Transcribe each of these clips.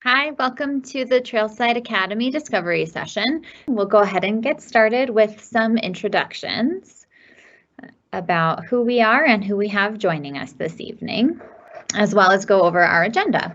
Hi, welcome to the Trailside Academy Discovery session. We'll go ahead and get started with some introductions about who we are and who we have joining us this evening, as well as go over our agenda.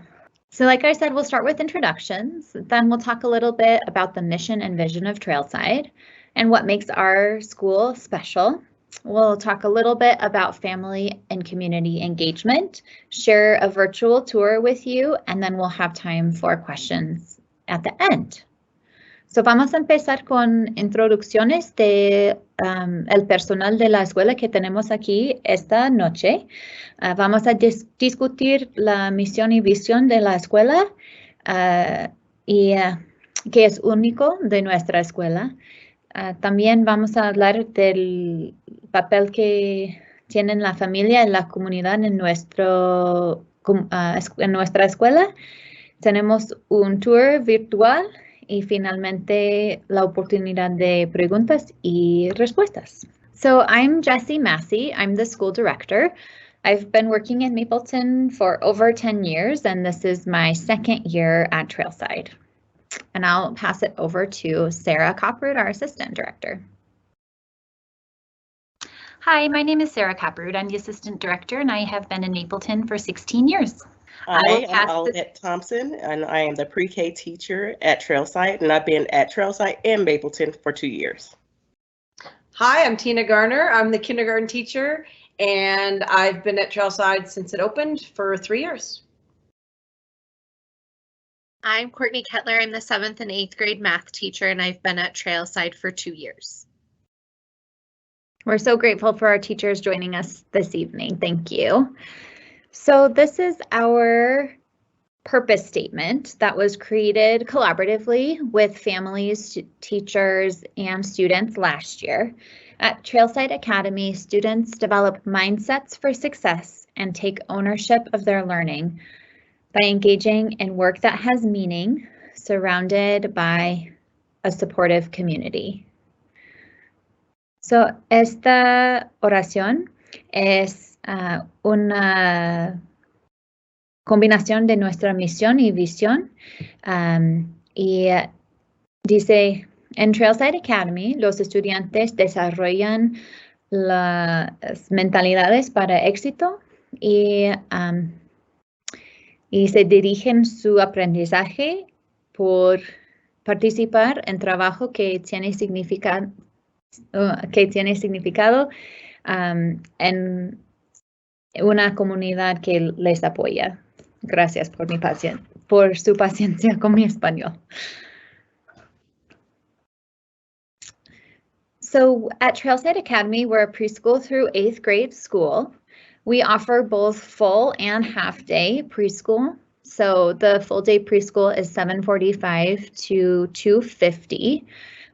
So like I said, we'll start with introductions, then we'll talk a little bit about the mission and vision of Trailside and what makes our school special. We'll talk a little bit about family and community engagement, share a virtual tour with you, and then we'll have time for questions at the end. So vamos a empezar con introducciones de el personal de la escuela que tenemos aquí esta noche. Vamos a discutir la misión y visión de la escuela y que es único de nuestra escuela. También vamos a hablar del papel que tienen la familia y la comunidad en nuestra escuela. Tenemos un tour virtual y finalmente la oportunidad de preguntas y respuestas. So I'm Jessie Massey. I'm the school director. I've been working in Mapleton for over 10 years, and this is my second year at Trailside. And I'll pass it over to Sarah Copperud, our assistant director. Hi, my name is Sarah Copperud. I'm the assistant director, and I have been in Mapleton for 16 years. Hi, I'm Olivette Thompson, and I am the pre-K teacher at Trailside, and I've been at Trailside and Mapleton for 2 years. Hi, I'm Tina Garner. I'm the kindergarten teacher, and I've been at Trailside since it opened for 3 years. I'm Courtney Kettler. I'm the 7th and 8th grade math teacher, and I've been at Trailside for 2 years. We're so grateful for our teachers joining us this evening. Thank you. So this is our purpose statement that was created collaboratively with families, teachers, and students last year. At Trailside Academy, students develop mindsets for success and take ownership of their learning by engaging in work that has meaning, surrounded by a supportive community. So, esta oración es una combinación de nuestra misión y visión. Y dice, en Trailside Academy, los estudiantes desarrollan las mentalidades para éxito y se dirigen su aprendizaje por participar en trabajo que tiene significado en una comunidad que les apoya. Gracias por su paciencia con mi español. So at Trailside Academy, we're a preschool through 8th grade school. We offer both full and half-day preschool. So the full-day preschool is 7:45 to 2:50,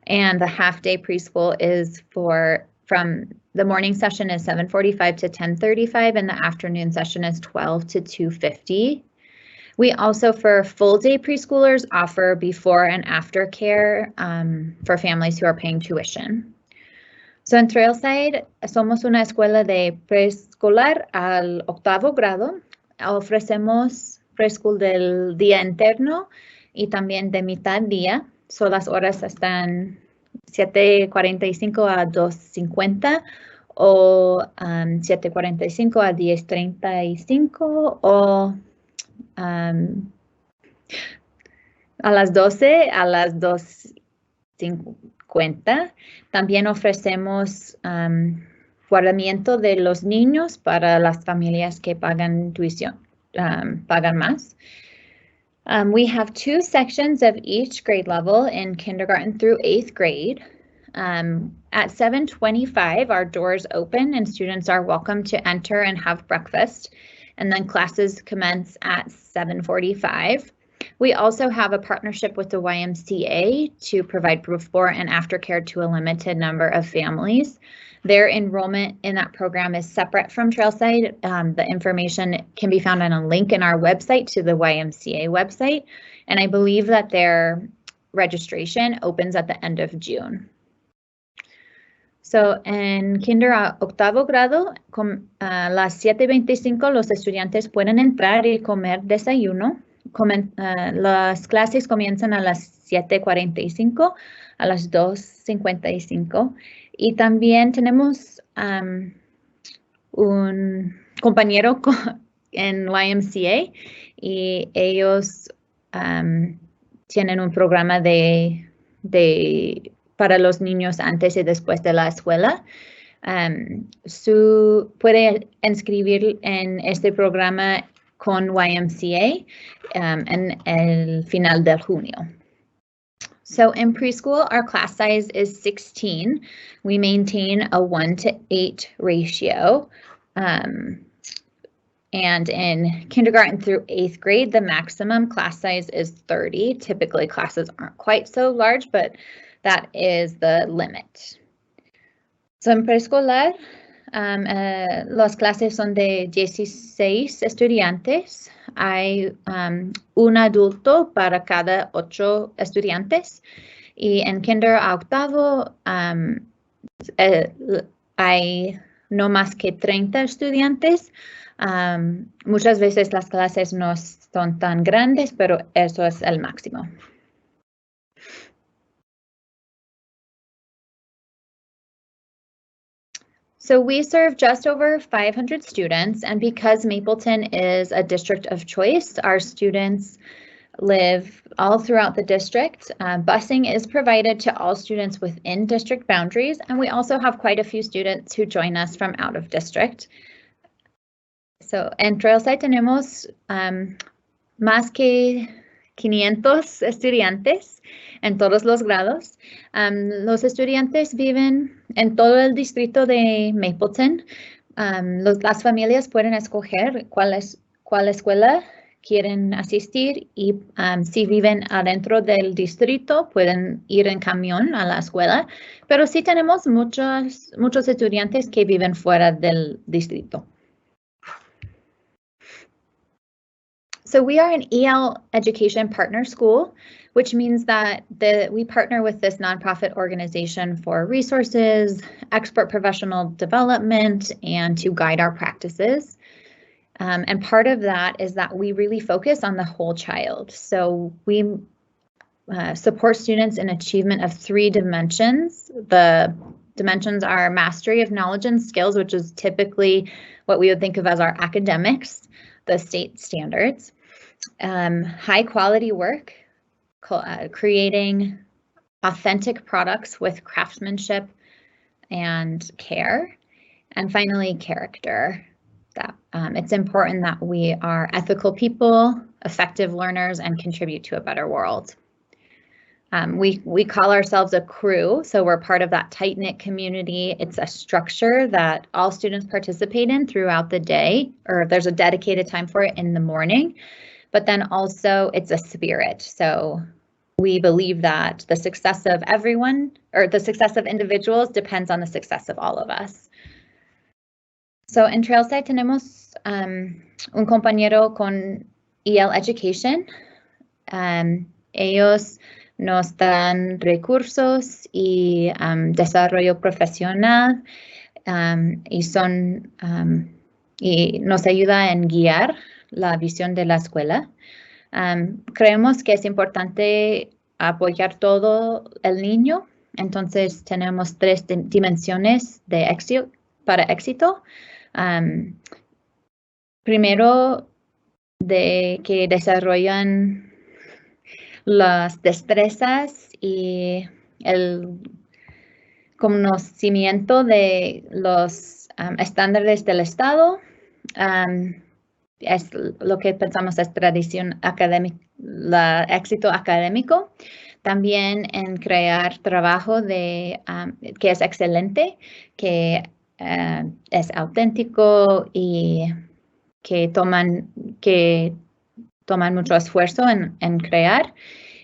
and the half-day preschool is from the morning session is 7:45 to 10:35, and the afternoon session is 12 to 2:50. We also, for full-day preschoolers, offer before and after care for families who are paying tuition. So en Trailside somos una escuela de preescolar al 8º grado. Ofrecemos preschool del día interno y también de mitad día. So las horas están 7:45 a 2:50 o 7:45 a 10:35 o a las 12 a las 2:50. También ofrecemos guardamiento de los niños para las familias que pagan tuición, pagan más. We have 2 sections of each grade level in kindergarten through 8th grade. At 7:25, our doors open and students are welcome to enter and have breakfast, and then classes commence at 7:45. We also have a partnership with the YMCA to provide before and after care to a limited number of families. Their enrollment in that program is separate from Trailside. The information can be found on a link in our website to the YMCA website, and I believe that their registration opens at the end of June. So, en kinder a 8º grado, a las 7:25 los estudiantes pueden entrar y comer desayuno. las clases comienzan a las 7:45, a las 2:55. Y también tenemos un compañero en YMCA y ellos tienen un programa para los niños antes y después de la escuela. Puede inscribir en este programa con YMCA en el final de junio. So in preschool, our class size is 16. We maintain a 1:8 ratio. And in kindergarten through 8th grade, the maximum class size is 30. Typically, classes aren't quite so large, but that is the limit. So en preescolar, las clases son de 16 estudiantes. Hay un adulto para cada 8 estudiantes. Y en kinder a octavo hay no más que 30 estudiantes. Muchas veces las clases no son tan grandes, pero eso es el máximo. So we serve just over 500 students, and because Mapleton is a district of choice, our students live all throughout the district. Busing is provided to all students within district boundaries, and we also have quite a few students who join us from out of district. So en Trailside tenemos más que 500 estudiantes en todos los grados. Los estudiantes viven en todo el distrito de Mapleton. Las familias pueden escoger cuál escuela quieren asistir y si viven adentro del distrito pueden ir en camión a la escuela, pero sí tenemos muchos estudiantes que viven fuera del distrito. So we are an EL education partner school, which means that we partner with this nonprofit organization for resources, expert professional development, and to guide our practices. And part of that is that we really focus on the whole child. So we support students in achievement of 3 dimensions. The dimensions are mastery of knowledge and skills, which is typically what we would think of as our academics, the state standards. High quality work, creating authentic products with craftsmanship and care. And finally, character. That it's important that we are ethical people, effective learners, and contribute to a better world. We call ourselves a crew, so we're part of that tight-knit community. It's a structure that all students participate in throughout the day, or there's a dedicated time for it in the morning, but then also it's a spirit. So we believe that the success of everyone, or the success of individuals, depends on the success of all of us. So en Trailside tenemos un compañero con EL Education. Ellos nos dan recursos y desarrollo profesional y nos ayuda en guiar la visión de la escuela. Creemos que es importante apoyar todo el niño, entonces tenemos 3 dimensiones de éxito para éxito. Primero, de que desarrollan las destrezas y el conocimiento de los estándares del Estado. Es lo que pensamos es tradición académica, el éxito académico. También en crear trabajo que es excelente, que es auténtico y que toman mucho esfuerzo en crear,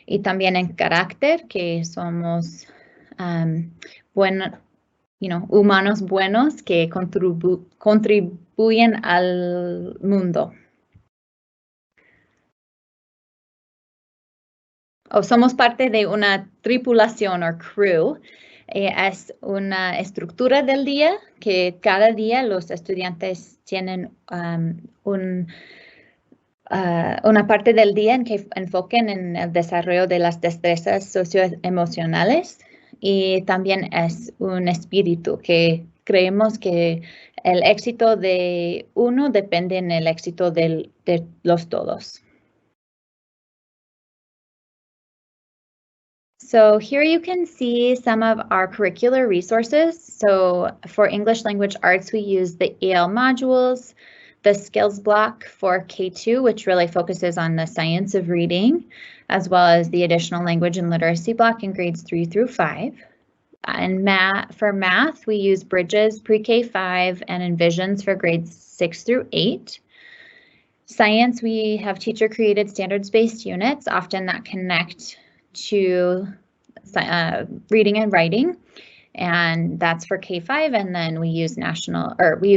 y también en carácter, que somos humanos buenos que contribuyen al mundo. Somos parte de una tripulación o crew. Es una estructura del día que cada día los estudiantes tienen un una parte del día en que enfoquen en el desarrollo de las destrezas socioemocionales y también es un espíritu que creemos que el éxito de uno depende en el éxito de los todos. So here you can see some of our curricular resources. So for English Language Arts, we use the EL modules, the skills block for K2, which really focuses on the science of reading, as well as the additional language and literacy block in grades 3 through 5. And for math, we use Bridges pre-K5 and Envisions for grades 6 through 8. Science, we have teacher-created standards-based units, often that connect to reading and writing, and that's for K5. And then we use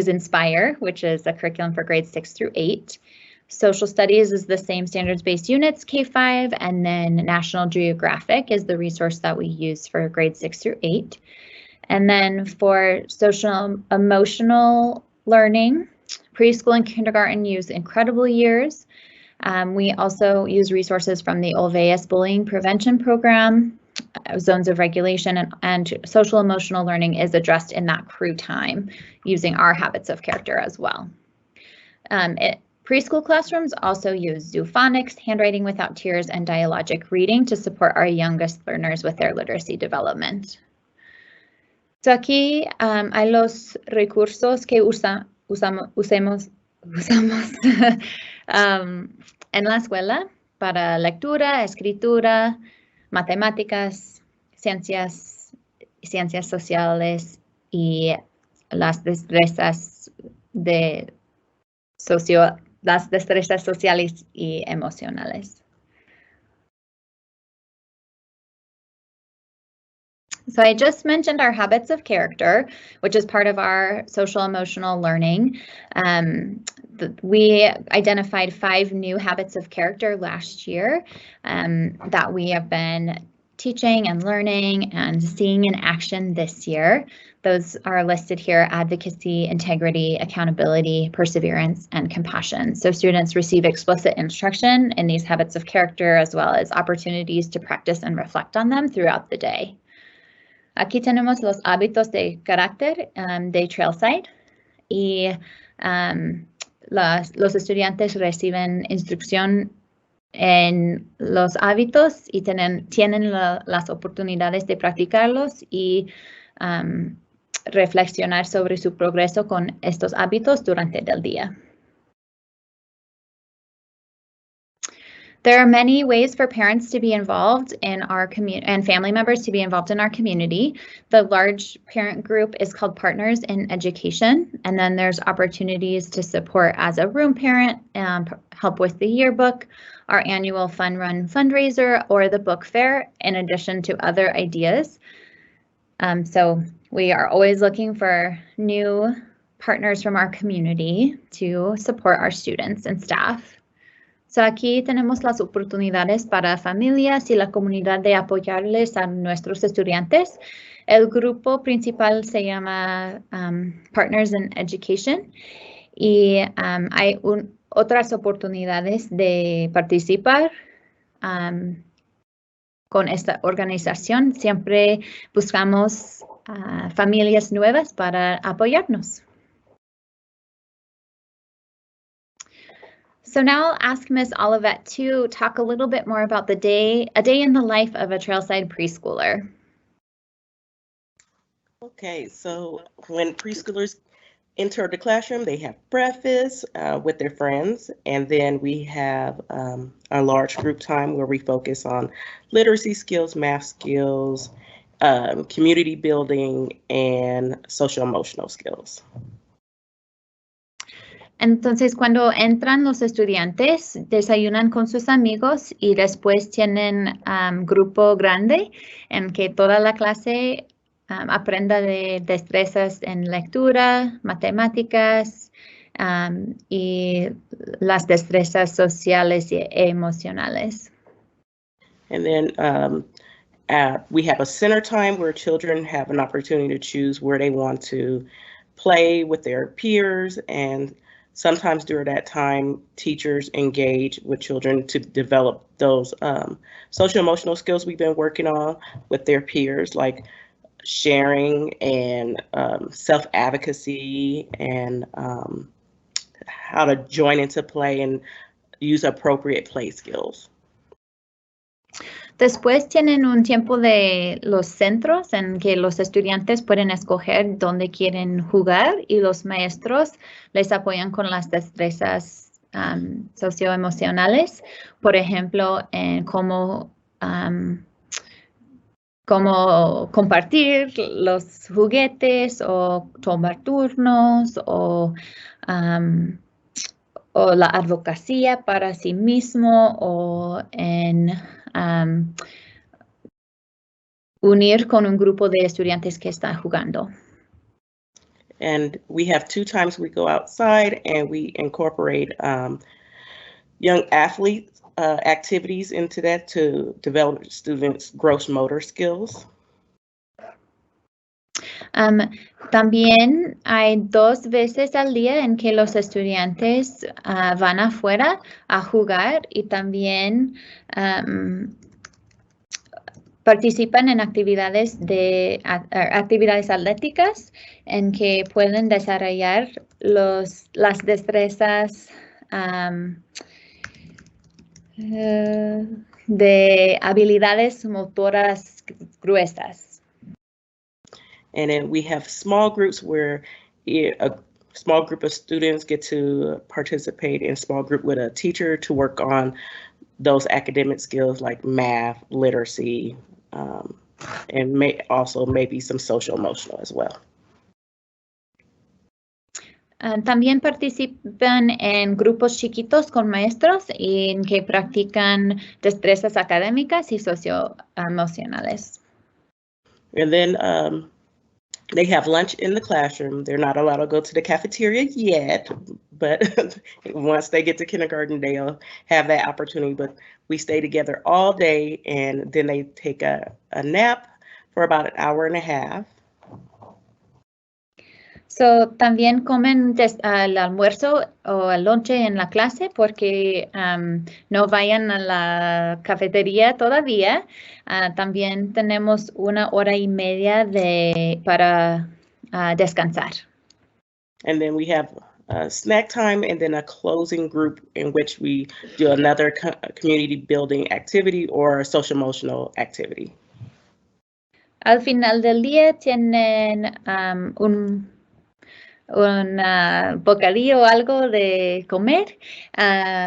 Inspire, which is a curriculum for grades 6 through 8. Social Studies is the same standards-based units, K5, and then National Geographic is the resource that we use for grades 6 through 8. And then for social emotional learning, preschool and kindergarten use Incredible Years. We also use resources from the Olveus Bullying Prevention Program, Zones of Regulation, and social emotional learning is addressed in that crew time using our habits of character as well. Preschool classrooms also use Zoophonics, Handwriting Without Tears, and Dialogic Reading to support our youngest learners with their literacy development. So aquí hay los recursos que usamos en la escuela para lectura, escritura, matemáticas, ciencias sociales y las destrezas sociales y emocionales. So I just mentioned our habits of character, which is part of our social emotional learning. We identified 5 new habits of character last year that we have been teaching and learning and seeing in action this year. Those are listed here: advocacy, integrity, accountability, perseverance, and compassion. So students receive explicit instruction in these habits of character, as well as opportunities to practice and reflect on them throughout the day. Aquí tenemos los hábitos de carácter de Trailside y los estudiantes reciben instrucción en los hábitos y tienen las oportunidades de practicarlos y reflexionar sobre su progreso con estos hábitos durante el día. There are many ways for parents to be involved in our community and family members to be involved in our community. The large parent group is called Partners in Education, and then there's opportunities to support as a room parent, help with the yearbook, our annual fun run fundraiser, or the book fair, in addition to other ideas. So we are always looking for new partners from our community to support our students and staff. So aquí tenemos las oportunidades para familias y la comunidad de apoyarles a nuestros estudiantes. El grupo principal se llama Partners in Education y hay otras oportunidades de participar con esta organización. Siempre buscamos familias nuevas para apoyarnos. So now I'll ask Ms. Olivet to talk a little bit more about a day in the life of a Trailside preschooler. Okay, so when preschoolers enter the classroom, they have breakfast with their friends, and then we have a large group time where we focus on literacy skills, math skills, community building, and social emotional skills. Entonces, cuando entran los estudiantes, desayunan con sus amigos y después tienen grupo grande en que toda la clase aprenda de destrezas en lectura, matemáticas y las destrezas sociales y emocionales. And then we have a center time where children have an opportunity to choose where they want to play with their peers and sometimes during that time, teachers engage with children to develop those social emotional skills we've been working on with their peers, like sharing and self-advocacy and how to join into play and use appropriate play skills. Después tienen un tiempo de los centros en que los estudiantes pueden escoger dónde quieren jugar y los maestros les apoyan con las destrezas socioemocionales, por ejemplo, en cómo compartir los juguetes o tomar turnos o la advocacia para sí mismo o en unir con un grupo de estudiantes que está jugando. And we have 2 times we go outside and we incorporate young athletes activities into that to develop students' gross motor skills. También hay 2 veces al día en que los estudiantes van afuera a jugar y también participan en actividades atléticas en que pueden desarrollar las destrezas de habilidades motoras gruesas. And then we have small groups where a small group of students get to participate in small group with a teacher to work on those academic skills like math, literacy, and maybe some social emotional as well. También participan en grupos chiquitos con maestros en que practican destrezas académicas y socioemocionales. And then they have lunch in the classroom. They're not allowed to go to the cafeteria yet, but once they get to kindergarten, they'll have that opportunity. But we stay together all day, and then they take a nap for about an hour and a half. So, también comen el almuerzo o el lonche en la clase porque no vayan a la cafetería todavía. También tenemos 1 hora y media para descansar. And then we have snack time and then a closing group in which we do another community building activity or a social emotional activity. Al final del día tienen un bocadillo o algo de comer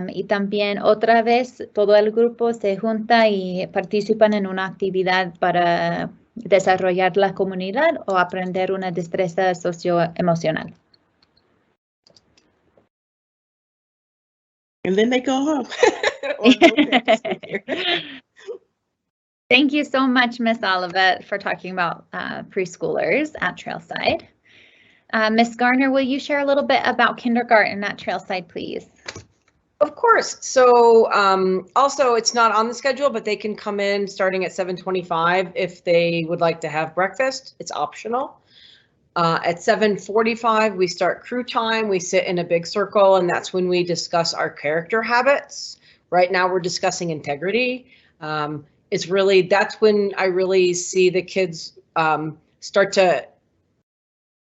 y también otra vez todo el grupo se junta y participan en una actividad para desarrollar la comunidad o aprender una destreza socioemocional. And then they go home. Thank you so much, Miss Olivet, for talking about preschoolers at Trailside. Ms. Garner, will you share a little bit about kindergarten at Trailside, please? Of course. So also it's not on the schedule, but they can come in starting at 7:25 if they would like to have breakfast. It's optional. At 7:45, we start crew time. We sit in a big circle, and that's when we discuss our character habits. Right now we're discussing integrity. That's when I really see the kids start to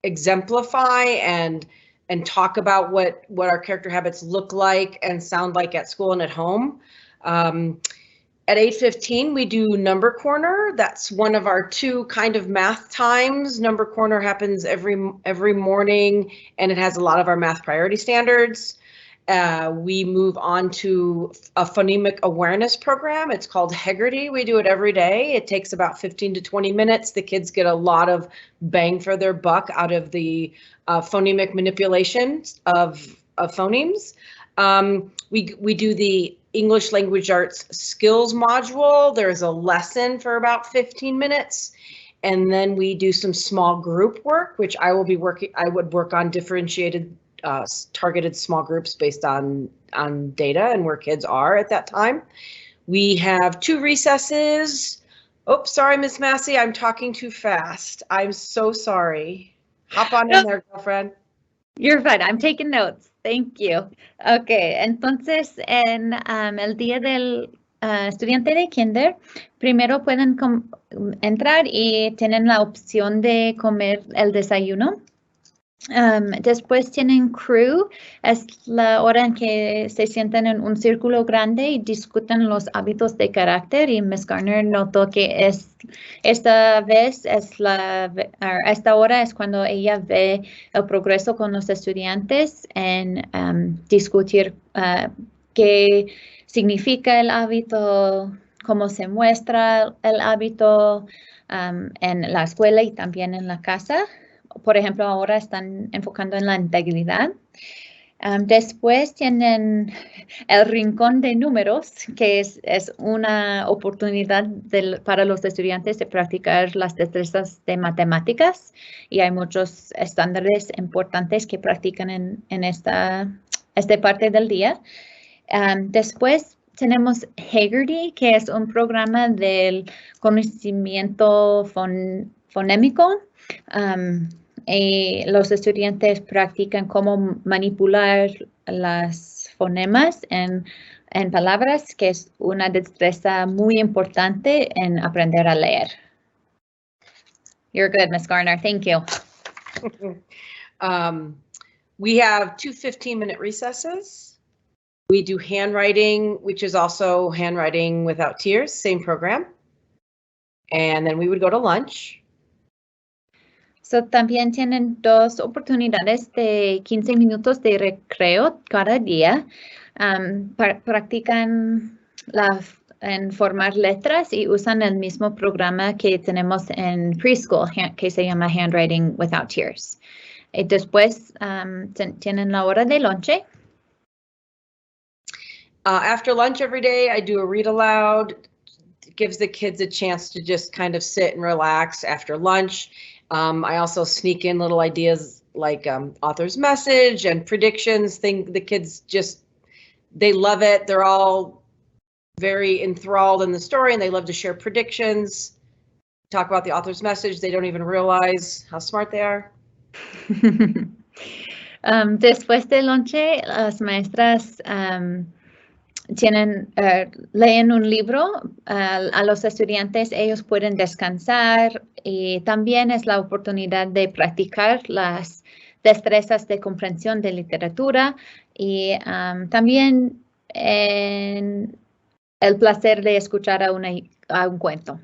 exemplify and talk about what our character habits look like and sound like at school and at home. At 8:15, we do number corner. That's one of our 2 kind of math times. Number corner happens every morning, and it has a lot of our math priority standards. We move on to a phonemic awareness program. It's called Heggerty. We do it every day. It takes about 15 to 20 minutes. The kids get a lot of bang for their buck out of the phonemic manipulation of phonemes. We do the English Language Arts skills module. There's a lesson for about 15 minutes. And then we do some small group work, which I would work on differentiated targeted small groups based on data and where kids are at that time. We have 2 recesses. Oh, sorry, Miss Massey, I'm talking too fast. I'm so sorry. Hop on in there, girlfriend. You're fine. I'm taking notes. Thank you. Okay, entonces en el día del estudiante de kinder, primero pueden entrar y tienen la opción de comer el desayuno. Después tienen crew, es la hora en que se sientan en un círculo grande y discuten los hábitos de carácter, y Miss Garner notó que esta hora es cuando ella ve el progreso con los estudiantes en discutir qué significa el hábito, cómo se muestra el hábito en la escuela y también en la casa. Por ejemplo, ahora están enfocando en la integridad. Después tienen el rincón de números, que es una oportunidad para los estudiantes de practicar las destrezas de matemáticas, y hay muchos estándares importantes que practican en esta parte del día. Después tenemos Haggerty, que es un programa del conocimiento fonémico. Los estudiantes practican cómo manipular las fonemas en palabras, que es una destreza muy importante en aprender a leer. You're good, Ms. Garner. Thank you. We have 2 15-minute recesses. We do handwriting, which is also handwriting without tears, same program. And then we would go to lunch. So, también tienen 2 oportunidades de 15 minutos de recreo cada día. Practican en formar letras y usan el mismo programa que tenemos en preschool, que se llama Handwriting Without Tears. Y después tienen la hora de lonche. After lunch every day, I do a read aloud. It gives the kids a chance to just kind of sit and relax after lunch. I also sneak in little ideas like author's message and predictions. The kids they love it. They're all very enthralled in the story, and they love to share predictions, talk about the author's message. They don't even realize how smart they are. Después de lonche, las maestras leen un libro a los estudiantes. Ellos pueden descansar, y también es la oportunidad de practicar las destrezas de comprensión de literatura, y también el placer de escuchar a un cuento.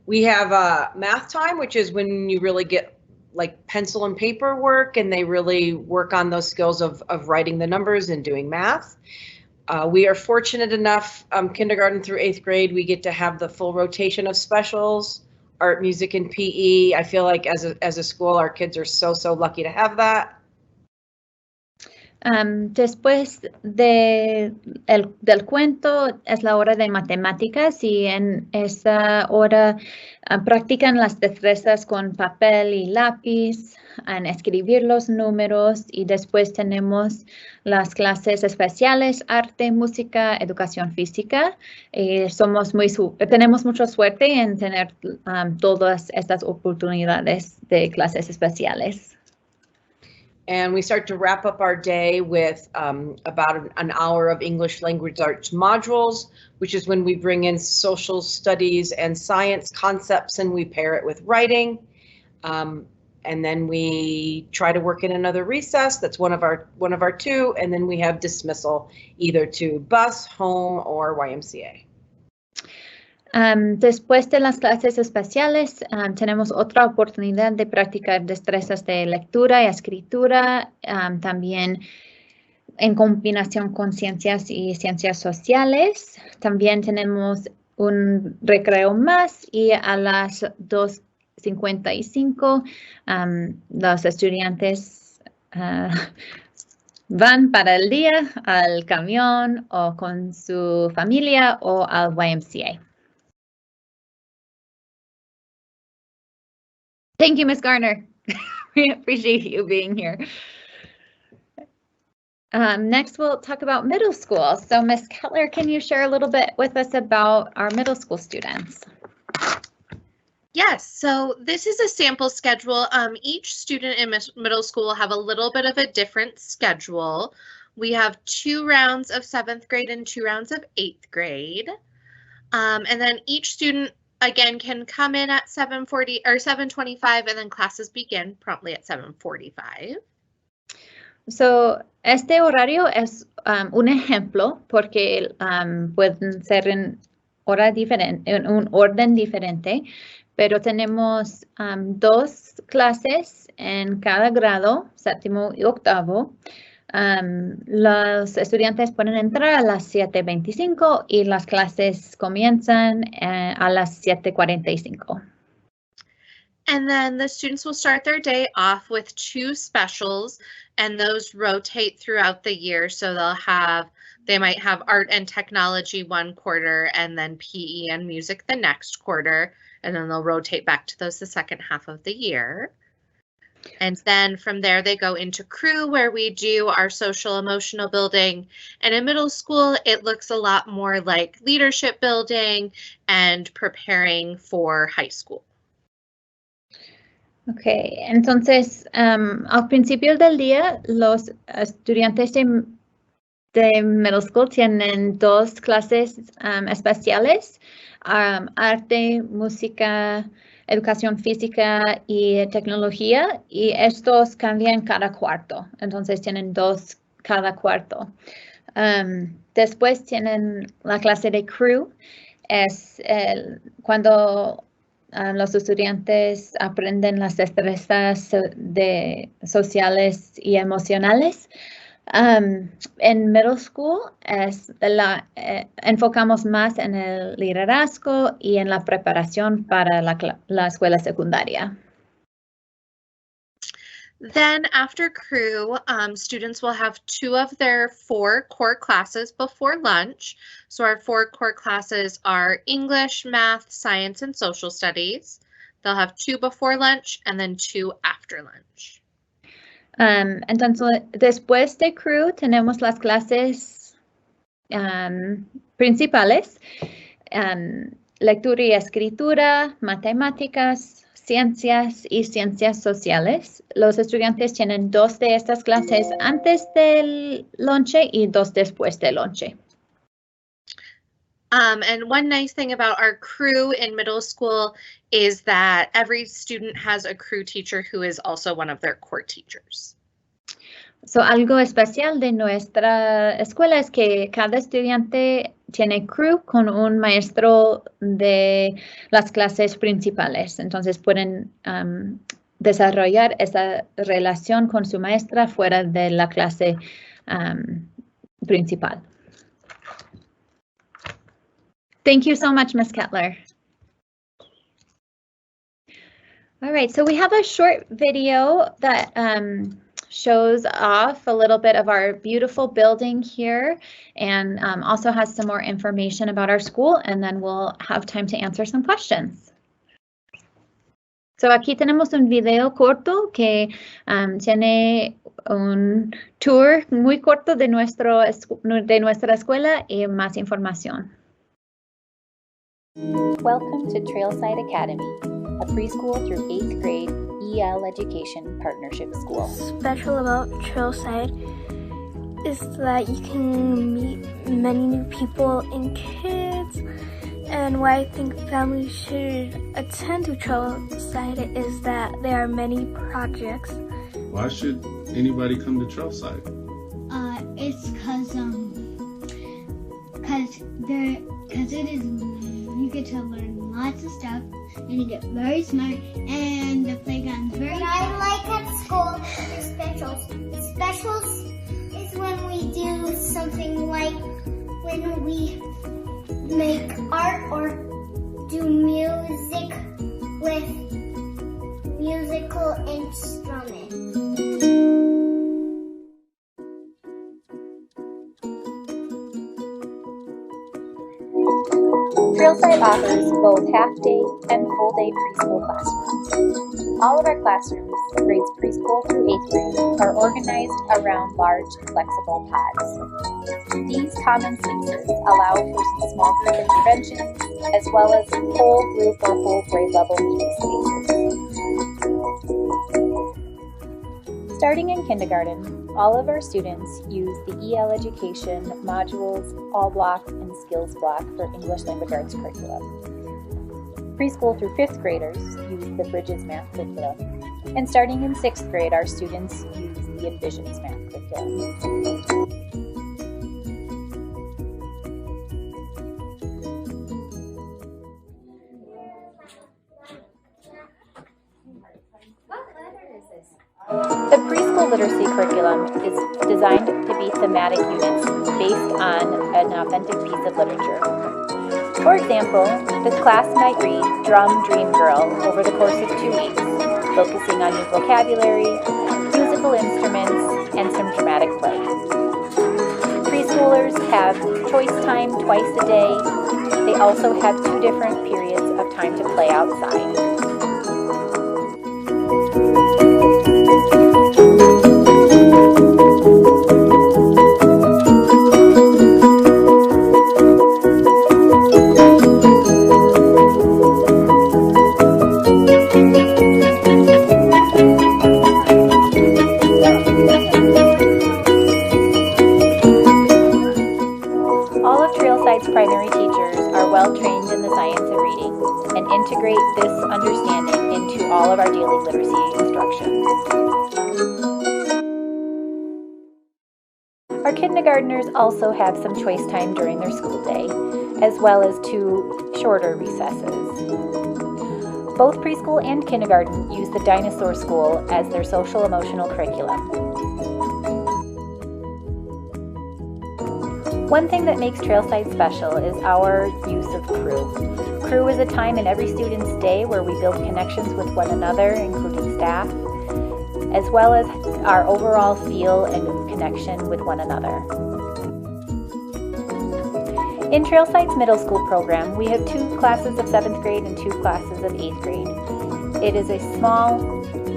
We have math time, which is when you really get like pencil and paper work, and they really work on those skills of writing the numbers and doing math. We are fortunate enough, kindergarten through 8th grade, we get to have the full rotation of specials, art, music, and PE. I feel like as a school, our kids are so lucky to have that. Después del cuento es la hora de matemáticas, y en esa hora practican las destrezas con papel y lápiz, en escribir los números, y después tenemos las clases especiales, arte, música, educación física. Tenemos mucha suerte en tener todas estas oportunidades de clases especiales. And we start to wrap up our day with about an hour of English language arts modules, which is when we bring in social studies and science concepts, and we pair it with writing. And then we try to work in another recess. That's one of our 2, and then we have dismissal either to bus, home, or YMCA. Después de las clases especiales, tenemos otra oportunidad de practicar destrezas de lectura y escritura, también en combinación con ciencias y ciencias sociales. También tenemos un recreo más, y a las 2:55 los estudiantes van para el día al camión o con su familia o al YMCA. Thank you, Ms. Garner. We appreciate you being here. Next, we'll talk about middle school. So, Ms. Kettler, can you share a little bit with us about our middle school students? Yes, so this is a sample schedule. Each student in middle school will have a little bit of a different schedule. We have 2 rounds of 7th grade and 2 rounds of 8th grade. And then each student, again, can come in at 7:40 or 7:25, and then classes begin promptly at 7:45. So, este horario es un ejemplo porque pueden ser en un orden diferente, pero tenemos 2 clases en cada grado, 7º y 8º. Los estudiantes pueden entrar a las 7:25 y las clases comienzan a las 7:45. And then the students will start their day off with 2 specials, and those rotate throughout the year. So they might have art and technology one quarter, and then PE and music the next quarter, and then they'll rotate back to those the second half of the year. And then from there, they go into crew, where we do our social emotional building. And in middle school, it looks a lot more like leadership building and preparing for high school. Ok, entonces al principio del día los estudiantes de middle school tienen 2 clases especiales, arte, música, educación física y tecnología, y estos cambian cada cuarto, entonces tienen 2 cada cuarto. Después tienen la clase de crew, es cuando los estudiantes aprenden las destrezas sociales y emocionales. En middle school enfocamos más en el liderazgo y en la preparación para la escuela secundaria. Then after crew, students will have 2 of their 4 core classes before lunch. So our 4 core classes are English, math, science, and social studies. They'll have 2 before lunch and then 2 after lunch. Entonces, después de crew tenemos las clases principales, lectura y escritura, matemáticas, ciencias y ciencias sociales. Los estudiantes tienen 2 de estas clases antes del lonche y 2 después del lonche. And one nice thing about our crew in middle school is that every student has a crew teacher who is also one of their core teachers. So, algo especial de nuestra escuela es que cada estudiante tiene crew con un maestro de las clases principales. Entonces pueden desarrollar esa relación con su maestra fuera de la clase principal. Thank you so much, Ms. Kettler. All right, so we have a short video that shows off a little bit of our beautiful building here, and also has some more information about our school, and then we'll have time to answer some questions. So aquí tenemos un video corto que tiene un tour muy corto de nuestra escuela y más información. Welcome to Trailside Academy, a preschool through 8th grade EL Education Partnership School. Special about Trailside is that you can meet many new people and kids, and why I think families should attend to Trailside is that there are many projects. Why should anybody come to Trailside? It's because it is, you get to learn lots of stuff and you get very smart, and the playground's very What I like at school is specials. Specials is when we do something like when we make art or do music with musical instruments. Trailside offers both half-day and full-day preschool classrooms. All of our classrooms, grades preschool through 8th grade, are organized around large, flexible pods. These common spaces allow for some small group interventions, as well as whole group or whole grade level meeting spaces. Starting in kindergarten, all of our students use the EL Education modules, All Block, and Skills Block for English Language Arts curriculum. Preschool through 5th graders use the Bridges math curriculum. And starting in 6th grade, our students use the Envisions math curriculum. The preschool literacy curriculum is designed to be thematic units based on an authentic piece of literature. For example, the class might read Drum Dream Girl over the course of 2 weeks, focusing on new vocabulary, musical instruments, and some dramatic play. Preschoolers have choice time twice a day. They also have 2 different periods of time to play outside. Primary teachers are well trained in the science of reading and integrate this understanding into all of our daily literacy instruction. Our kindergartners also have some choice time during their school day, as well as 2 shorter recesses. Both preschool and kindergarten use the Dinosaur School as their social emotional curriculum. One thing that makes Trailside special is our use of crew. Crew is a time in every student's day where we build connections with one another, including staff, as well as our overall feel and connection with one another. In Trailside's middle school program, we have 2 classes of 7th grade and 2 classes of 8th grade. It is a small,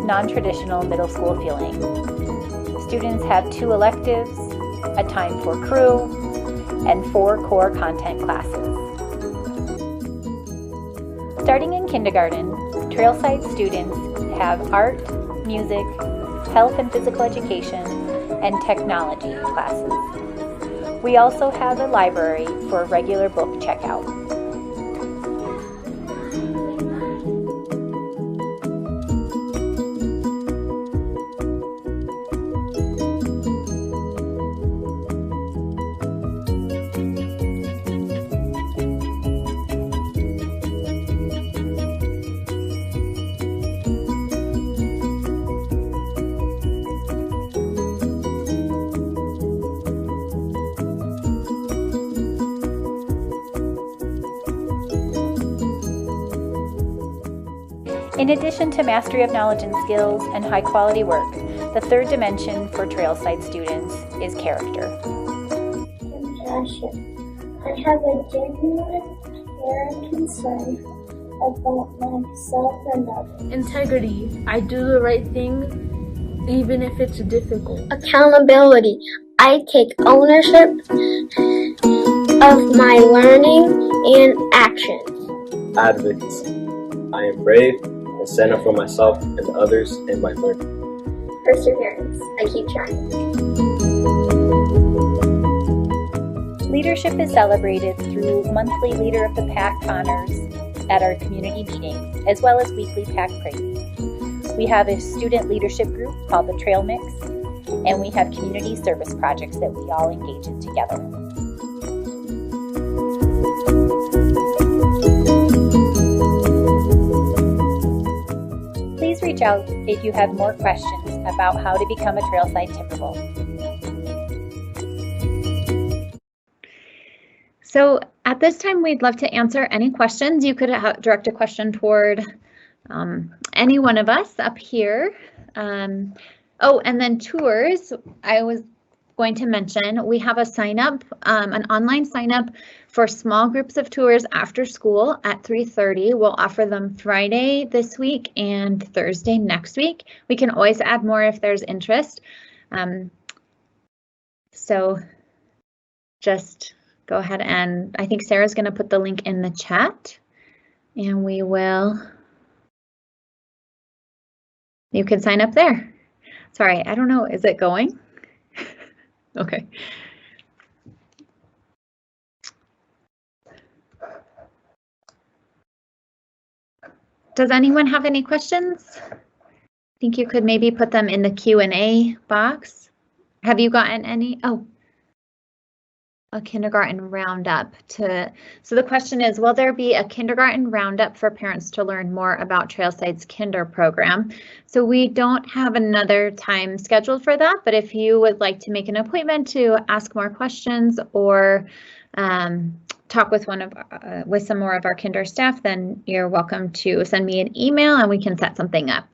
non-traditional middle school feeling. Students have 2 electives, a time for crew, and 4 core content classes. Starting in kindergarten, Trailside students have art, music, health and physical education, and technology classes. We also have a library for regular book checkout. In addition to mastery of knowledge and skills and high quality work, the 3rd dimension for Trailside students is character. Compassion. I have a genuine care and concern about myself and others. Integrity. I do the right thing even if it's difficult. Accountability. I take ownership of my learning and actions. Advocacy. I am brave and stand up for myself and others in my learning. Perseverance. I keep trying. Leadership is celebrated through monthly Leader of the Pack honors at our community meetings, as well as weekly pack praise. We have a student leadership group called the Trail Mix, and we have community service projects that we all engage in together. Please reach out if you have more questions about how to become a Trailside Timberwolf. So at this time, we'd love to answer any questions. You could direct a question toward any one of us up here. Oh, and then tours. I was going to mention, we have a sign up, an online sign up for small groups of tours after school at 3:30. We'll offer them Friday this week and Thursday next week. We can always add more if there's interest. So just go ahead, and I think Sarah's going to put the link in the chat, and you can sign up there. Sorry, I don't know, is it going? Okay. Does anyone have any questions? I think you could maybe put them in the Q&A box. Have you gotten any? Oh, a kindergarten roundup. So the question is, will there be a kindergarten roundup for parents to learn more about Trailside's Kinder program? So we don't have another time scheduled for that, but if you would like to make an appointment to ask more questions or talk with with some more of our Kinder staff, then you're welcome to send me an email and we can set something up.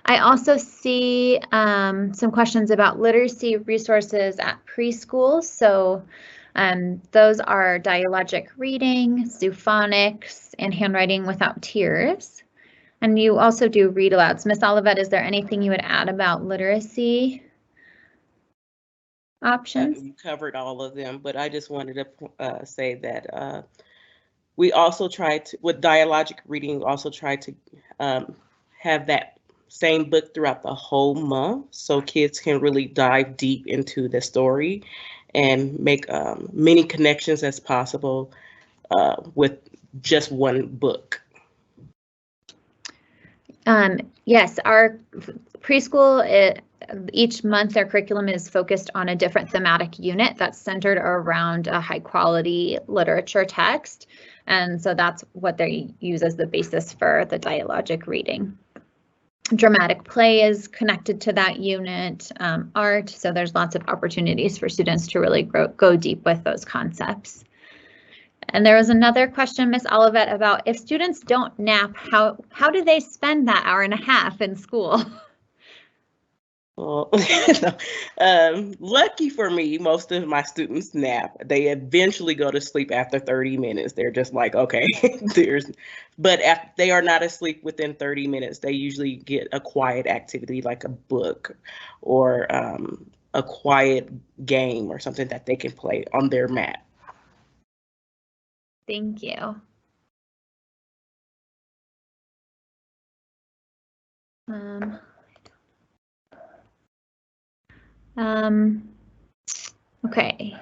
I also see some questions about literacy resources at preschool. So those are dialogic reading, zoophonics, and handwriting without tears. And you also do read alouds. Miss Olivet, is there anything you would add about literacy options? You covered all of them, but I just wanted to say that we also tried to, with dialogic reading, also tried to have that same book throughout the whole month so kids can really dive deep into the story and make many connections as possible with just one book. Yes, our preschool, each month their curriculum is focused on a different thematic unit that's centered around a high quality literature text. And so that's what they use as the basis for the dialogic reading. Dramatic play is connected to that unit, art, so there's lots of opportunities for students to really go deep with those concepts. And there was another question, Miss Olivet, about if students don't nap, how do they spend that hour and a half in school? Well, lucky for me, most of my students nap. They eventually go to sleep after 30 minutes. They're just like, okay, but they are not asleep within 30 minutes. They usually get a quiet activity like a book or a quiet game or something that they can play on their mat. Thank you. Okay.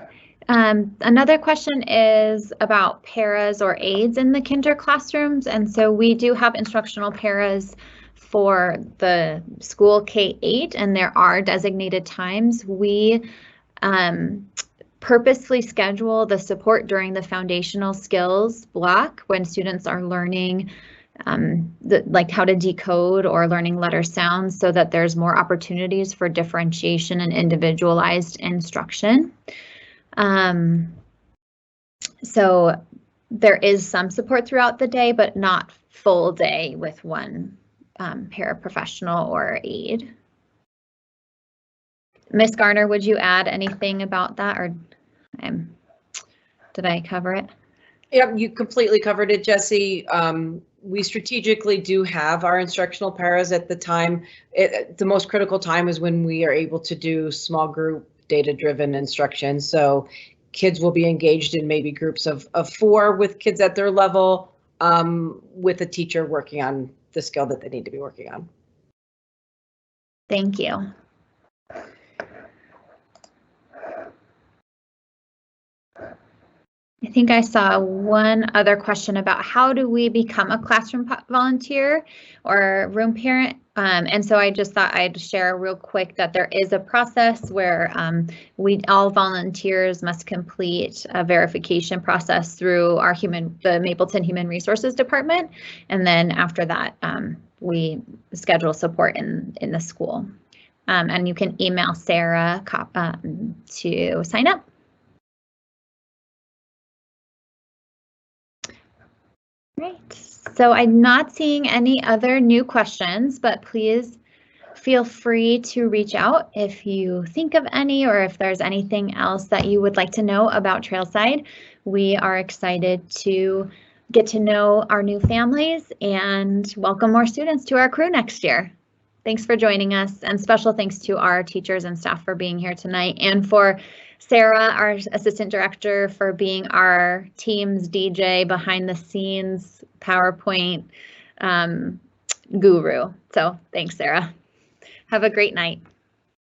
Another question is about paras or aides in the kinder classrooms. And so we do have instructional paras for the school K-8, and there are designated times. We purposely schedule the support during the foundational skills block when students are learning like how to decode or learning letter sounds, so that there's more opportunities for differentiation and individualized instruction. So there is some support throughout the day, but not full day with one paraprofessional or aide. Miss Garner, would you add anything about that, or did I cover it? Yep, you completely covered it, Jessie. We strategically do have our instructional paras at the time. The most critical time is when we are able to do small group data-driven instruction. So kids will be engaged in maybe groups of 4 with kids at their level, with a teacher working on the skill that they need to be working on. Thank you. I think I saw one other question about how do we become a classroom volunteer or room parent. And so I just thought I'd share real quick that there is a process where all volunteers must complete a verification process through the Mapleton Human Resources Department. And then after that, we schedule support in the school. And you can email Sarah to sign up. Right. So I'm not seeing any other new questions, but please feel free to reach out if you think of any or if there's anything else that you would like to know about Trailside. We are excited to get to know our new families and welcome more students to our crew next year. Thanks for joining us, and special thanks to our teachers and staff for being here tonight, and for Sarah, our assistant director, for being our team's DJ, behind the scenes PowerPoint guru. So thanks, Sarah. Have a great night.